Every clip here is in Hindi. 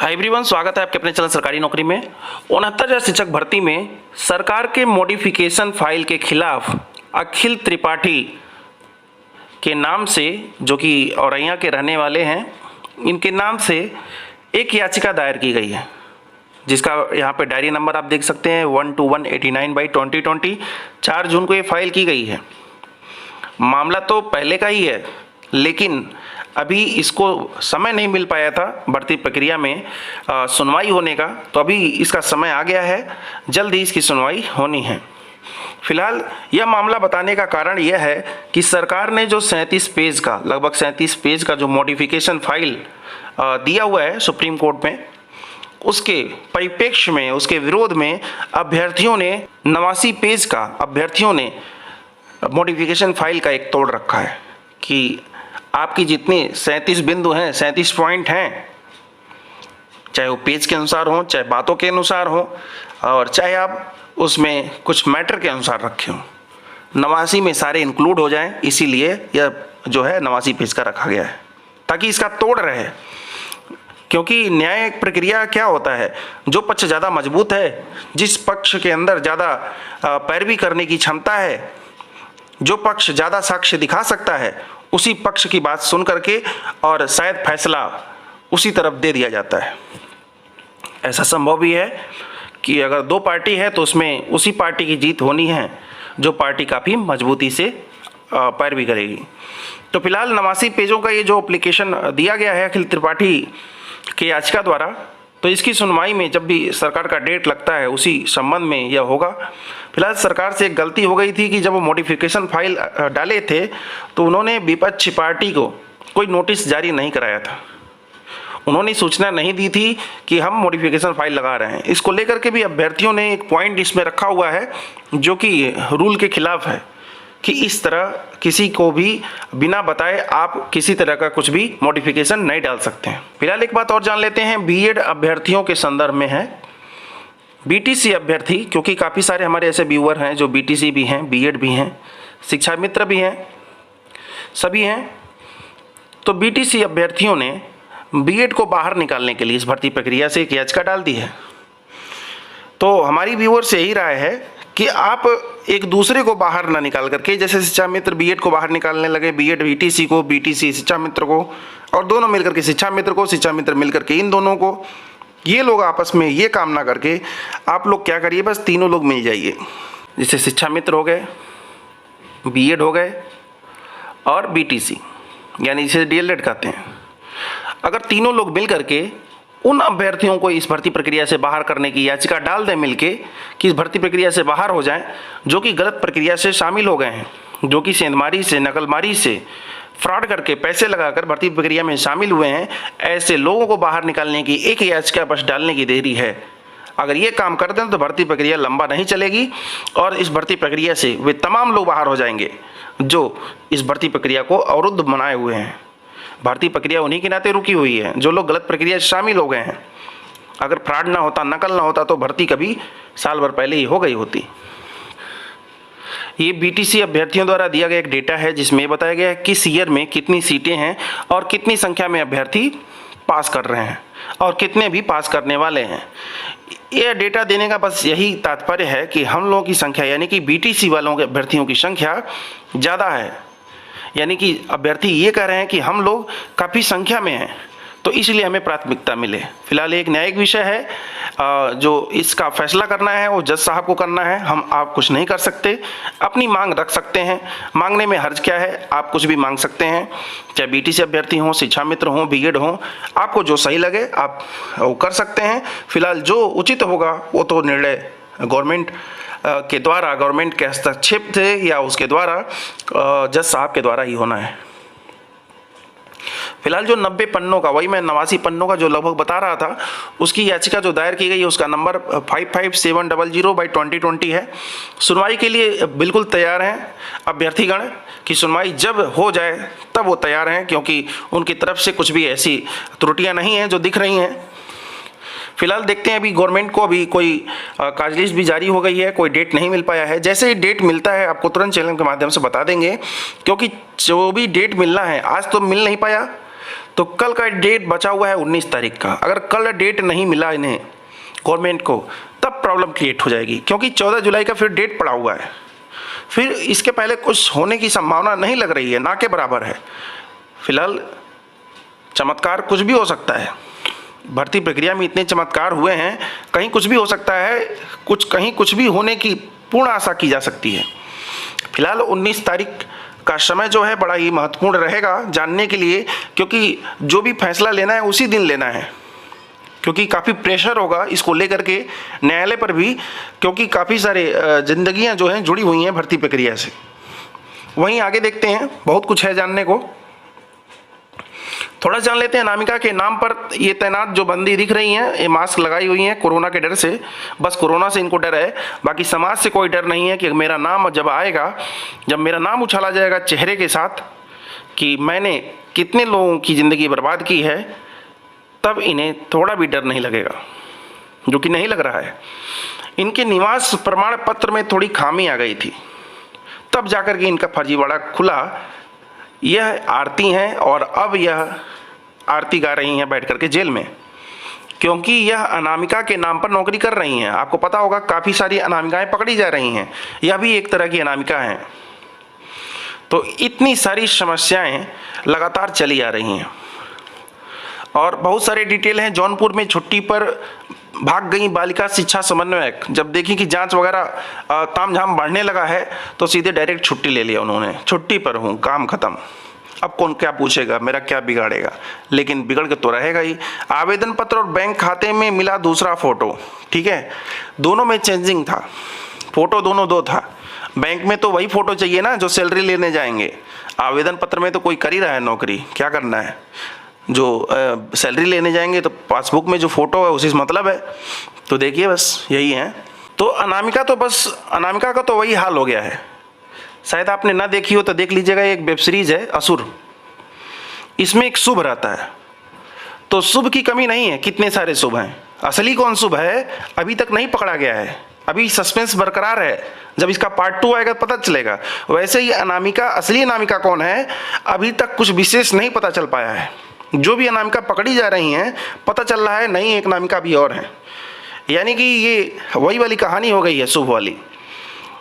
हाय एवरीवन, स्वागत है आपके अपने चैनल सरकारी नौकरी में। 69,000 शिक्षक भर्ती में सरकार के मॉडिफिकेशन फाइल के खिलाफ अखिल त्रिपाठी के नाम से, जो कि औरैया के रहने वाले हैं, इनके नाम से एक याचिका दायर की गई है, जिसका यहाँ पे डायरी नंबर आप देख सकते हैं 12189/2020। 4 जून को ये फाइल की गई है। मामला तो पहले का ही है, लेकिन अभी इसको समय नहीं मिल पाया था भर्ती प्रक्रिया में सुनवाई होने का, तो अभी इसका समय आ गया है। जल्द ही इसकी सुनवाई होनी है। फिलहाल यह मामला बताने का कारण यह है कि सरकार ने जो 37 पेज का, लगभग 37 पेज का जो मॉडिफिकेशन फाइल दिया हुआ है सुप्रीम कोर्ट में, उसके परिप्रेक्ष्य में, उसके विरोध में अभ्यर्थियों ने 89 पेज का मॉडिफिकेशन फाइल का एक तोड़ रखा है कि आपकी जितनी 37 बिंदु हैं, 37 पॉइंट हैं, चाहे वो पेज के अनुसार हो, चाहे बातों के अनुसार हो, और चाहे आप उसमें कुछ मैटर के अनुसार रखे हो, 89 में सारे इंक्लूड हो जाएं। इसीलिए यह जो है 89 पेज का रखा गया है, ताकि इसका तोड़ रहे। क्योंकि न्यायिक प्रक्रिया क्या होता है, जो पक्ष ज़्यादा मजबूत है, जिस पक्ष के अंदर ज़्यादा पैरवी करने की क्षमता है, जो पक्ष ज़्यादा साक्ष्य दिखा सकता है, उसी पक्ष की बात सुन करके और शायद फैसला उसी तरफ दे दिया जाता है। ऐसा संभव भी है कि अगर 2 पार्टी है तो उसमें उसी पार्टी की जीत होनी है जो पार्टी काफ़ी मजबूती से पैरवी करेगी। तो फिलहाल 89 पेजों का ये जो एप्लीकेशन दिया गया है अखिल त्रिपाठी के याचिका द्वारा, तो इसकी सुनवाई में जब भी सरकार का डेट लगता है उसी संबंध में यह होगा। फिलहाल सरकार से एक गलती हो गई थी कि जब वो मॉडिफिकेशन फाइल डाले थे तो उन्होंने विपक्षी पार्टी को कोई नोटिस जारी नहीं कराया था। उन्होंने सूचना नहीं दी थी कि हम मॉडिफिकेशन फाइल लगा रहे हैं। इसको लेकर के भी अभ्यर्थियों ने एक पॉइंट इसमें रखा हुआ है जो कि रूल के खिलाफ है, कि इस तरह किसी को भी बिना बताए आप किसी तरह का कुछ भी मॉडिफिकेशन नहीं डाल सकते हैं। फिलहाल एक बात और जान लेते हैं, बीएड अभ्यर्थियों के संदर्भ में है। बीटीसी अभ्यर्थी, क्योंकि काफ़ी सारे हमारे ऐसे व्यूअर हैं जो बीटीसी भी हैं, बीएड भी हैं, शिक्षा मित्र भी हैं, सभी हैं। तो बीटीसी अभ्यर्थियों ने बीएड को बाहर निकालने के लिए इस भर्ती प्रक्रिया से एक याचिका डाल दी है। तो हमारी व्यूअर से यही राय है कि आप एक दूसरे को बाहर ना निकाल करके, जैसे शिक्षा मित्र बीएड को बाहर निकालने लगे, बीएड बीटीसी को, बीटीसी शिक्षा मित्र को, और दोनों मिलकर के शिक्षा मित्र को, शिक्षा मित्र मिलकर के इन दोनों को, ये लोग आपस में ये काम ना करके आप लोग क्या करिए, बस तीनों लोग मिल जाइए। जैसे शिक्षा मित्र हो गए, बीएड हो गए और बीटीसी, यानी जिसे डीएलएड कहते हैं। अगर तीनों लोग मिल करके उन अभ्यर्थियों को इस भर्ती प्रक्रिया से बाहर करने की याचिका डाल दें मिलके, कि इस भर्ती प्रक्रिया से बाहर हो जाएं, जो कि गलत प्रक्रिया से शामिल हो गए हैं, जो कि सेंधमारी से, नकलमारी से, फ्रॉड करके पैसे लगाकर भर्ती प्रक्रिया में शामिल हुए हैं, ऐसे लोगों को बाहर निकालने की एक याचिका बस डालने की देरी है। अगर ये काम कर दें तो भर्ती प्रक्रिया लंबा नहीं चलेगी और इस भर्ती प्रक्रिया से वे तमाम लोग बाहर हो जाएंगे जो इस भर्ती प्रक्रिया को अवरुद्ध बनाए हुए हैं। भर्ती प्रक्रिया उन्हीं के नाते रुकी हुई है जो लोग गलत प्रक्रिया से शामिल हो गए हैं। अगर फ्रॉड ना होता, नकल ना होता, तो भर्ती कभी साल भर पहले ही हो गई होती। ये बीटीसी अभ्यर्थियों द्वारा दिया गया एक डेटा है, जिसमें बताया गया है किस ईयर में कितनी सीटें हैं और कितनी संख्या में अभ्यर्थी पास कर रहे हैं और कितने भी पास करने वाले हैं। यह डेटा देने का बस यही तात्पर्य है कि हम लोगों की संख्या, यानी कि बीटीसी वालों के अभ्यर्थियों की संख्या ज़्यादा है, यानी कि अभ्यर्थी ये कह रहे हैं कि हम लोग काफ़ी संख्या में हैं, तो इसलिए हमें प्राथमिकता मिले। फिलहाल एक न्यायिक विषय है, जो इसका फैसला करना है वो जज साहब को करना है। आप कुछ नहीं कर सकते, अपनी मांग रख सकते हैं। मांगने में हर्ज क्या है, आप कुछ भी मांग सकते हैं, चाहे बीटीसी अभ्यर्थी हों, शिक्षा मित्र हों, बीएड हों, आपको जो सही लगे आप वो कर सकते हैं। फिलहाल जो उचित होगा वो तो निर्णय गवर्नमेंट के द्वारा, गवर्नमेंट के हस्तक्षेप से या उसके द्वारा, जज साहब के द्वारा ही होना है। फिलहाल जो 90 पन्नों का, वही मैं 89 पन्नों का जो लगभग बता रहा था, उसकी याचिका जो दायर की गई है उसका नंबर 55700/2020 है। सुनवाई के लिए बिल्कुल तैयार हैं अभ्यर्थीगण, की सुनवाई जब हो जाए तब वो तैयार हैं, क्योंकि उनकी तरफ से कुछ भी ऐसी त्रुटियां नहीं हैं जो दिख रही हैं। फिलहाल देखते हैं, अभी गवर्नमेंट को अभी कोई काज लिस्ट भी जारी हो गई है, कोई डेट नहीं मिल पाया है। जैसे ही डेट मिलता है आपको तुरंत चैनल के माध्यम से बता देंगे, क्योंकि जो भी डेट मिलना है आज तो मिल नहीं पाया, तो कल का डेट बचा हुआ है 19 तारीख का। अगर कल डेट नहीं मिला इन्हें गवर्नमेंट को तब प्रॉब्लम क्रिएट हो जाएगी, क्योंकि 14 जुलाई का फिर डेट पड़ा हुआ है। फिर इसके पहले कुछ होने की संभावना नहीं लग रही है, ना के बराबर है। फिलहाल चमत्कार कुछ भी हो सकता है, भर्ती प्रक्रिया में इतने चमत्कार हुए हैं, कहीं कुछ भी हो सकता है, कहीं कुछ भी होने की पूर्ण आशा की जा सकती है। फिलहाल 19 तारीख का समय जो है बड़ा ही महत्वपूर्ण रहेगा जानने के लिए, क्योंकि जो भी फैसला लेना है उसी दिन लेना है, क्योंकि काफ़ी प्रेशर होगा इसको लेकर के न्यायालय पर भी, क्योंकि काफ़ी सारे जिंदगियां जो हैं जुड़ी हुई हैं भर्ती प्रक्रिया से। वहीं आगे देखते हैं, बहुत कुछ है जानने को। थोड़ा जान लेते हैं, अनामिका के नाम पर ये तैनात जो बंदी दिख रही हैं, ये मास्क लगाई हुई हैं कोरोना के डर से। बस कोरोना से इनको डर है, बाकी समाज से कोई डर नहीं है कि मेरा नाम जब आएगा, जब मेरा नाम उछाला जाएगा चेहरे के साथ कि मैंने कितने लोगों की ज़िंदगी बर्बाद की है, तब इन्हें थोड़ा भी डर नहीं लगेगा, जो कि नहीं लग रहा है। इनके निवास प्रमाण पत्र में थोड़ी खामी आ गई थी, तब जाकर के इनका फर्जीवाड़ा खुला। यह आरती हैं और अब यह आरती गा रही हैं बैठ करके जेल में, क्योंकि यह अनामिका के नाम पर नौकरी कर रही हैं। आपको पता होगा काफ़ी सारी अनामिकाएं पकड़ी जा रही हैं, यह भी एक तरह की अनामिका हैं। तो इतनी सारी समस्याएं लगातार चली आ रही हैं और बहुत सारे डिटेल हैं। जौनपुर में छुट्टी पर भाग गई बालिका शिक्षा समन्वयक, जब देखी कि जांच वगैरह तामझाम बढ़ने लगा है तो सीधे डायरेक्ट छुट्टी ले लिया उन्होंने। छुट्टी पर हूँ, काम खत्म, अब कौन क्या पूछेगा, मेरा क्या बिगाड़ेगा। लेकिन बिगड़ के तो रहेगा ही। आवेदन पत्र और बैंक खाते में मिला दूसरा फोटो, ठीक है, दोनों में चेंजिंग था, फोटो दोनों दो था। बैंक में तो वही फोटो चाहिए ना जो सैलरी लेने जाएंगे, आवेदन पत्र में तो कोई कर ही रहा है नौकरी, क्या करना है। जो सैलरी लेने जाएंगे तो पासबुक में जो फोटो है उसी से मतलब है। तो देखिए बस यही है। तो अनामिका का तो वही हाल हो गया है। शायद आपने ना देखी हो तो देख लीजिएगा, एक वेब सीरीज है असुर, इसमें एक शुभ रहता है। तो शुभ की कमी नहीं है, कितने सारे शुभ हैं, असली कौन शुभ है अभी तक नहीं पकड़ा गया है, अभी सस्पेंस बरकरार है। जब इसका पार्ट 2 आएगा पता चलेगा। वैसे ही अनामिका, असली अनामिका कौन है अभी तक कुछ विशेष नहीं पता चल पाया है। जो भी अनामिका पकड़ी जा रही हैं पता चल रहा है नहीं, एक अनामिका भी और है, यानी कि ये वही वाली कहानी हो गई है शुभ वाली।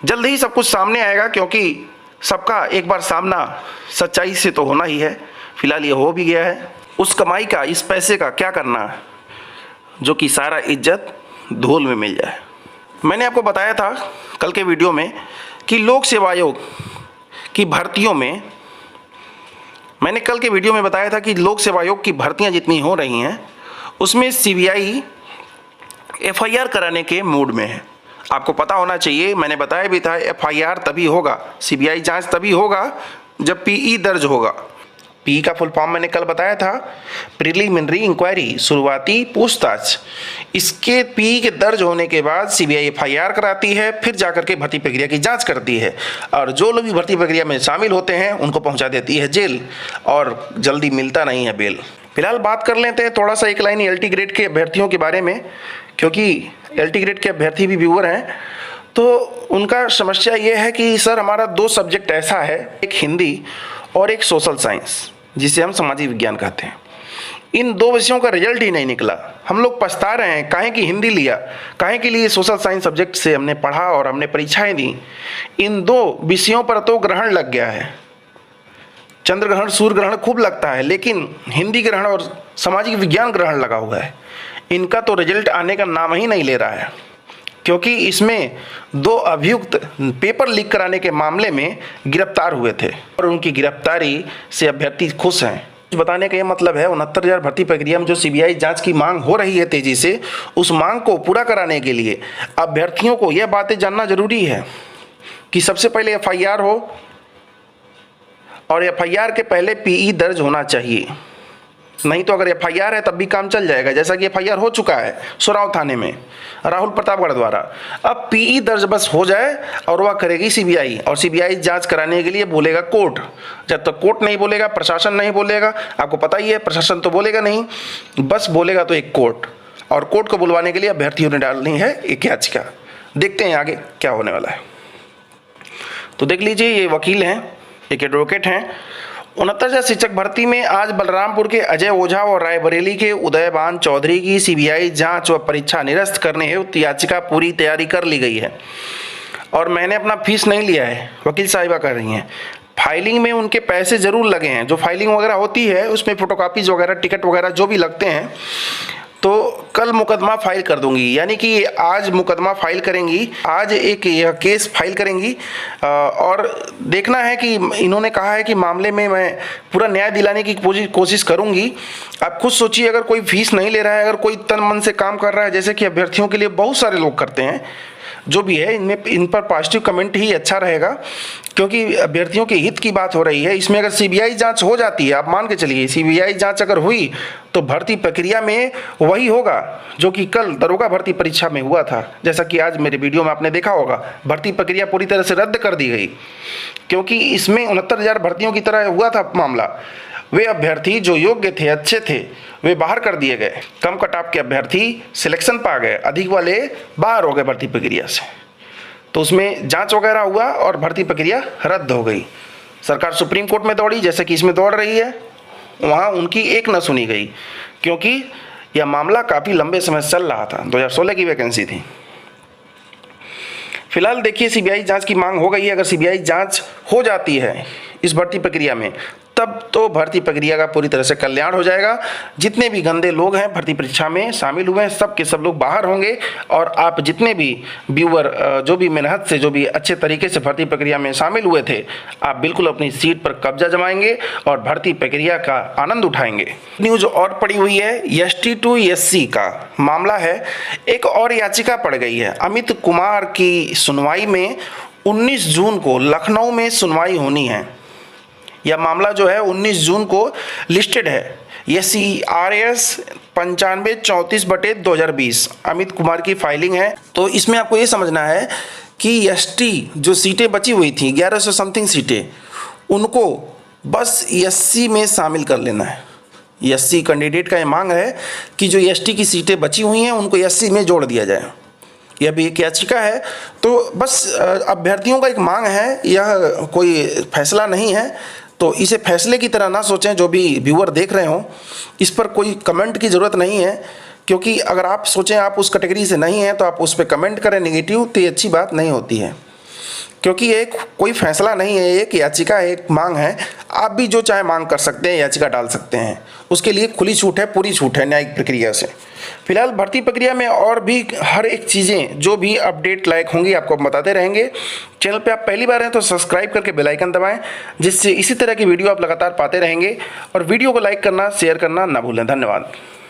जल्द ही सब कुछ सामने आएगा, क्योंकि सबका एक बार सामना सच्चाई से तो होना ही है। फिलहाल ये हो भी गया है। उस कमाई का, इस पैसे का क्या करना है जो कि सारा इज्जत धूल में मिल जाए। मैंने आपको बताया था कल के वीडियो में कि लोक सेवा आयोग की भर्तियों में, मैंने कल के वीडियो में बताया था कि लोक सेवा आयोग की भर्तियां जितनी हो रही हैं उसमें सीबीआई एफआईआर कराने के मूड में है। आपको पता होना चाहिए, मैंने बताया भी था, एफआईआर तभी होगा, सीबीआई जांच तभी होगा जब पीई दर्ज होगा। पीई का फुल फॉर्म मैंने कल बताया था, प्रिलिमिनरी इंक्वायरी, शुरुआती पूछताछ। इसके पीई के दर्ज होने के बाद सीबीआई एफआईआर कराती है, फिर जाकर के भर्ती प्रक्रिया की जांच करती है और जो लोग भी भर्ती प्रक्रिया में शामिल होते हैं उनको पहुंचा देती है जेल, और जल्दी मिलता नहीं है बेल। फिलहाल बात कर लेते हैं थोड़ा सा एक लाइन एलटी ग्रेड के अभ्यर्थियों के बारे में, क्योंकि एलटी ग्रेड के अभ्यर्थी भी व्यूअर हैं। तो उनका समस्या ये है कि सर हमारा 2 सब्जेक्ट ऐसा है, एक हिंदी और एक सोशल साइंस, जिसे हम सामाजिक विज्ञान कहते हैं। इन 2 विषयों का रिजल्ट ही नहीं निकला। हम लोग पछता रहे हैं, काहे की हिंदी लिया, काहे के लिए सोशल साइंस सब्जेक्ट से हमने पढ़ा और हमने परीक्षाएं दी। इन 2 विषयों पर तो ग्रहण लग गया है, चंद्र ग्रहण, सूर्य ग्रहण खूब लगता है, लेकिन हिंदी ग्रहण और सामाजिक विज्ञान ग्रहण लगा हुआ है। इनका तो रिजल्ट आने का नाम ही नहीं ले रहा है, क्योंकि इसमें 2 अभियुक्त पेपर लीक कराने के मामले में गिरफ्तार हुए थे और उनकी गिरफ्तारी से अभ्यर्थी खुश हैं। बताने का ये मतलब है 69,000 भर्ती प्रक्रिया में जो सीबीआई जांच की मांग हो रही है तेजी से, उस मांग को पूरा कराने के लिए अभ्यर्थियों को यह बातें जानना जरूरी है कि सबसे पहले एफआईआर हो और एफआईआर के पहले पीई दर्ज होना चाहिए। नहीं तो अगर एफआईआर है तब भी काम चल जाएगा, जैसा कि एफआईआर हो चुका है सोराव थाने में राहुल प्रतापगढ़ द्वारा। अब पीई दर्ज बस हो जाए और वह करेगी सीबीआई, और सीबीआई जांच कराने के लिए बोलेगा कोर्ट। जब तक कोर्ट नहीं बोलेगा, प्रशासन नहीं बोलेगा, आपको पता ही है प्रशासन तो बोलेगा नहीं, बस बोलेगा तो एक कोर्ट, और कोर्ट को बुलवाने के लिए अभ्यर्थियों ने डालनी है एक याचिका। देखते हैं आगे क्या होने वाला है। तो देख लीजिए, ये वकील हैं, एक एडवोकेट हैं, 69,000 शिक्षक भर्ती में आज बलरामपुर के अजय ओझा और रायबरेली के उदयभान चौधरी की सीबीआई जांच व परीक्षा निरस्त करने हेतु याचिका पूरी तैयारी कर ली गई है और मैंने अपना फीस नहीं लिया है, वकील साहिबा कर रही हैं। फाइलिंग में उनके पैसे ज़रूर लगे हैं, जो फाइलिंग वगैरह होती है उसमें फ़ोटोकॉपीज़ वगैरह, टिकट वगैरह जो भी लगते हैं, तो कल मुकदमा फाइल कर दूंगी। यानी कि आज मुकदमा फाइल करेंगी, आज एक यह केस फाइल करेंगी और देखना है कि इन्होंने कहा है कि मामले में मैं पूरा न्याय दिलाने की कोशिश करूंगी। आप खुद सोचिए, अगर कोई फीस नहीं ले रहा है, अगर कोई तन मन से काम कर रहा है, जैसे कि अभ्यर्थियों के लिए बहुत सारे लोग करते हैं, जो भी है इन पर पॉजिटिव कमेंट ही अच्छा रहेगा, क्योंकि अभ्यर्थियों के हित की बात हो रही है। इसमें अगर सीबीआई जांच हो जाती है, आप मान के चलिए सीबीआई जांच अगर हुई तो भर्ती प्रक्रिया में वही होगा जो कि कल दरोगा भर्ती परीक्षा में हुआ था। जैसा कि आज मेरे वीडियो में आपने देखा होगा, भर्ती प्रक्रिया पूरी तरह से रद्द कर दी गई, क्योंकि इसमें 69,000 भर्तियों की तरह हुआ था मामला। वे अभ्यर्थी जो योग्य थे, अच्छे थे, वे बाहर कर दिए गए। कम कटाव के अभ्यर्थी सिलेक्शन पा गए, अधिक वाले बाहर हो गए भर्ती प्रक्रिया से। तो उसमें जांच वगैरह हुआ और भर्ती प्रक्रिया रद्द हो गई। सरकार सुप्रीम कोर्ट में दौड़ी, जैसे कि इसमें दौड़ रही है, वहाँ उनकी एक न सुनी गई, क्योंकि यह मामला काफ़ी लंबे समय से चल रहा था। 2016 की वैकेंसी थी। फिलहाल देखिए, सीबीआई जांच की मांग हो गई है। अगर सीबीआई जांच हो जाती है इस भर्ती प्रक्रिया में, तब तो भर्ती प्रक्रिया का पूरी तरह से कल्याण हो जाएगा। जितने भी गंदे लोग हैं भर्ती परीक्षा में शामिल हुए हैं, सब के सब लोग बाहर होंगे और आप जितने भी व्यूअर जो भी मेहनत से, जो भी अच्छे तरीके से भर्ती प्रक्रिया में शामिल हुए थे, आप बिल्कुल अपनी सीट पर कब्जा जमाएंगे और भर्ती प्रक्रिया का आनंद उठाएंगे। न्यूज और पड़ी हुई है, ST to SC का मामला है। एक और याचिका पड़ गई है। अमित कुमार की सुनवाई में 19 जून को लखनऊ में सुनवाई होनी है। यह मामला जो है 19 जून को लिस्टेड है। SCRS 9534/2020 अमित कुमार की फाइलिंग है। तो इसमें आपको ये समझना है कि ST जो सीटें बची हुई थी, 1100 समथिंग सीटें, उनको बस SC में शामिल कर लेना है। SC कैंडिडेट का ये मांग है कि जो ST की सीटें बची हुई हैं उनको SC में जोड़ दिया जाए। यह भी एक याचिका है। तो बस अभ्यर्थियों का एक मांग है, यह कोई फैसला नहीं है। तो इसे फैसले की तरह ना सोचें। जो भी व्यूअर देख रहे हों, इस पर कोई कमेंट की ज़रूरत नहीं है, क्योंकि अगर आप सोचें आप उस कैटेगरी से नहीं हैं तो आप उस पर कमेंट करें नेगेटिव, तो ये अच्छी बात नहीं होती है, क्योंकि ये कोई फैसला नहीं है, एक याचिका है, एक मांग है। आप भी जो चाहे मांग कर सकते हैं, याचिका डाल सकते हैं, उसके लिए खुली छूट है, पूरी छूट है न्यायिक प्रक्रिया से। फिलहाल भर्ती प्रक्रिया में और भी हर एक चीज़ें जो भी अपडेट लायक होंगी आपको बताते रहेंगे। चैनल पे आप पहली बार हैं तो सब्सक्राइब करके बेल आइकन दबाएं, जिससे इसी तरह की वीडियो आप लगातार पाते रहेंगे। और वीडियो को लाइक करना, शेयर करना ना भूलें। धन्यवाद।